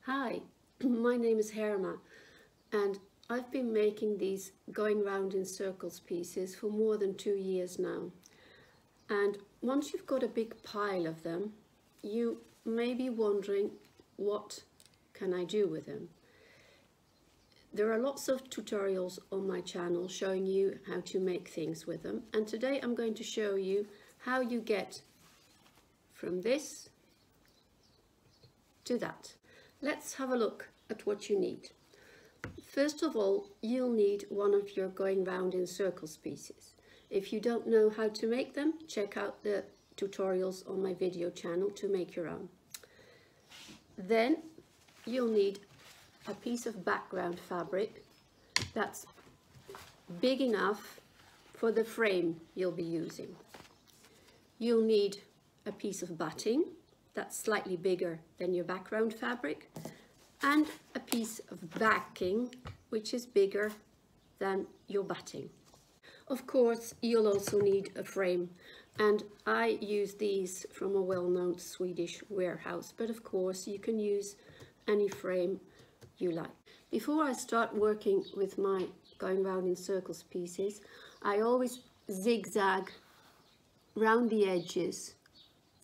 Hi, my name is Herma and I've been making these going round in circles pieces for more than 2 years now. And once you've got a big pile of them, you may be wondering, what can I do with them? There are lots of tutorials on my channel showing you how to make things with them, and today I'm going to show you how you get from this to that. Let's have a look at what you need. First of all, you'll need one of your going round in circles pieces. If you don't know how to make them, check out the tutorials on my video channel to make your own. Then you'll need a piece of background fabric that's big enough for the frame you'll be using. You'll need a piece of batting that's slightly bigger than your background fabric, and a piece of backing which is bigger than your batting. Of course, you'll also need a frame, and I use these from a well-known Swedish warehouse, but of course you can use any frame you like. Before I start working with my going round in circles pieces, I always zigzag round the edges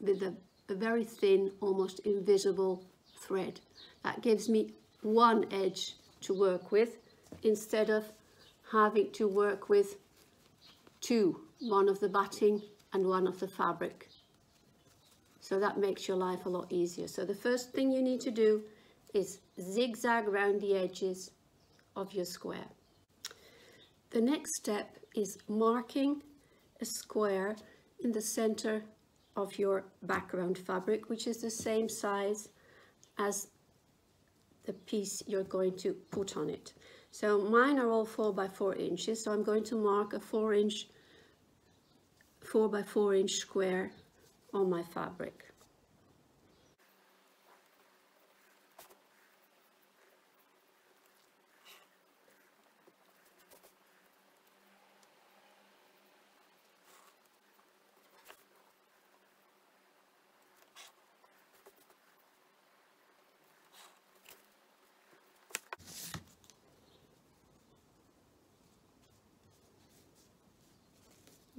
with a very thin, almost invisible thread. That gives me one edge to work with instead of having to work with two, one of the batting and one of the fabric. So that makes your life a lot easier. So the first thing you need to do is zigzag around the edges of your square. The next step is marking a square in the center of your background fabric, which is the same size as the piece you're going to put on it. So mine are all 4 by 4 inches, so I'm going to mark a 4 by 4 inch square on my fabric.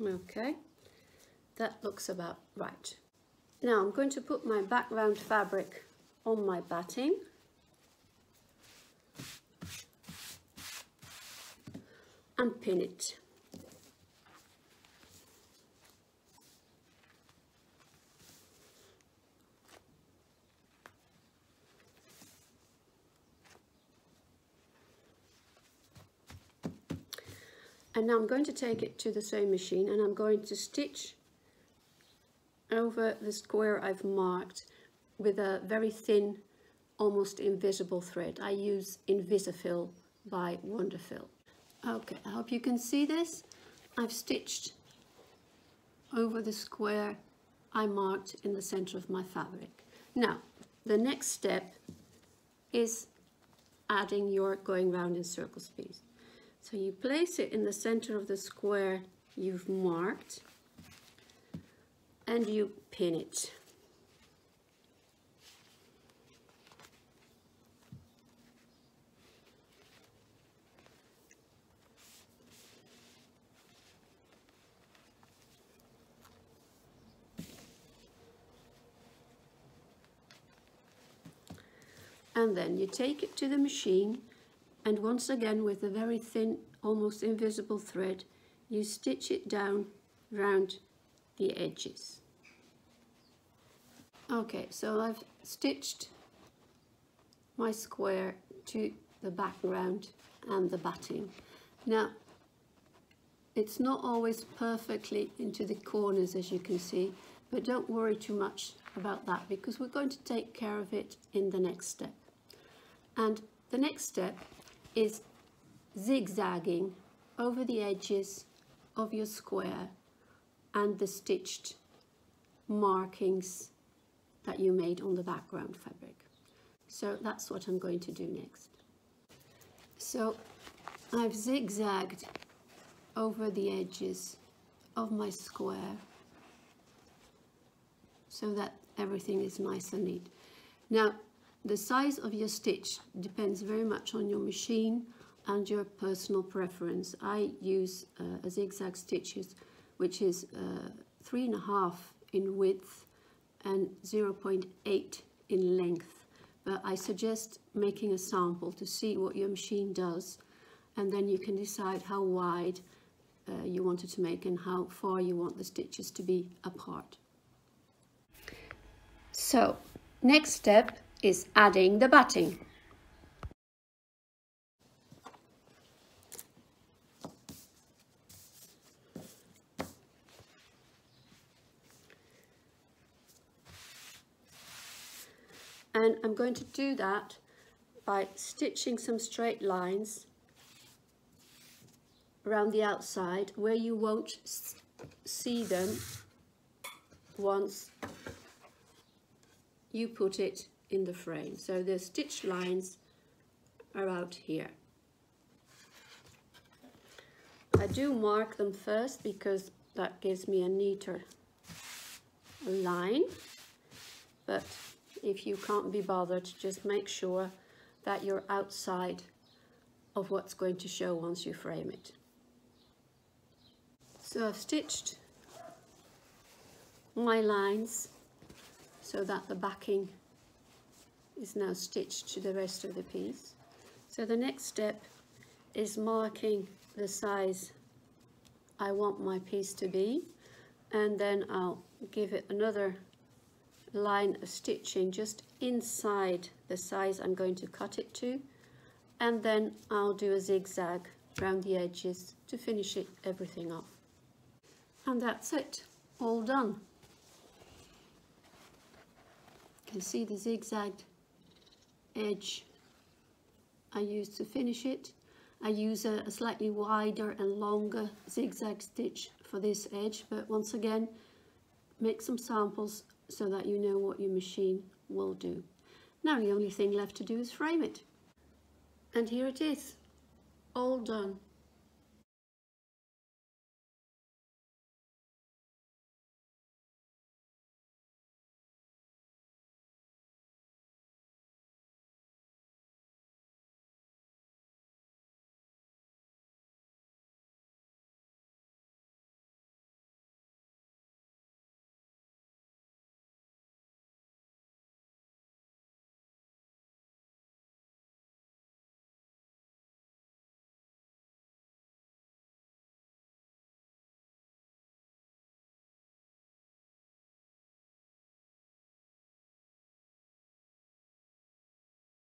Okay, that looks about right. Now I'm going to put my background fabric on my batting and pin it. And now I'm going to take it to the sewing machine and I'm going to stitch over the square I've marked with a very thin, almost invisible thread. I use Invisifil by Wonderfil. Okay, I hope you can see this. I've stitched over the square I marked in the center of my fabric. Now, the next step is adding your going round in circles piece. So you place it in the center of the square you've marked and you pin it. And then you take it to the machine, and once again with a very thin, almost invisible thread, you stitch it down round the edges. Okay, so I've stitched my square to the background and the batting. Now, it's not always perfectly into the corners, as you can see, but don't worry too much about that because we're going to take care of it in the next step. And the next step is zigzagging over the edges of your square and the stitched markings that you made on the background fabric. So that's what I'm going to do next. So I've zigzagged over the edges of my square so that everything is nice and neat. Now The size of your stitch depends very much on your machine and your personal preference. I use a zigzag stitches, which is 3.5 in width and 0.8 in length. But I suggest making a sample to see what your machine does, and then you can decide how wide you want it to make and how far you want the stitches to be apart. So, next step is adding the batting. And I'm going to do that by stitching some straight lines around the outside where you won't see them once you put it in the frame. So the stitch lines are out here. I do mark them first because that gives me a neater line, but if you can't be bothered, just make sure that you're outside of what's going to show once you frame it. So I've stitched my lines so that the backing is now stitched to the rest of the piece. So the next step is marking the size I want my piece to be, and then I'll give it another line of stitching just inside the size I'm going to cut it to, and then I'll do a zigzag around the edges to finish everything off. And that's it, all done. You can see the zigzagged edge I used to finish it. I use a slightly wider and longer zigzag stitch for this edge, but once again, make some samples so that you know what your machine will do. Now the only thing left to do is frame it. And here it is, all done.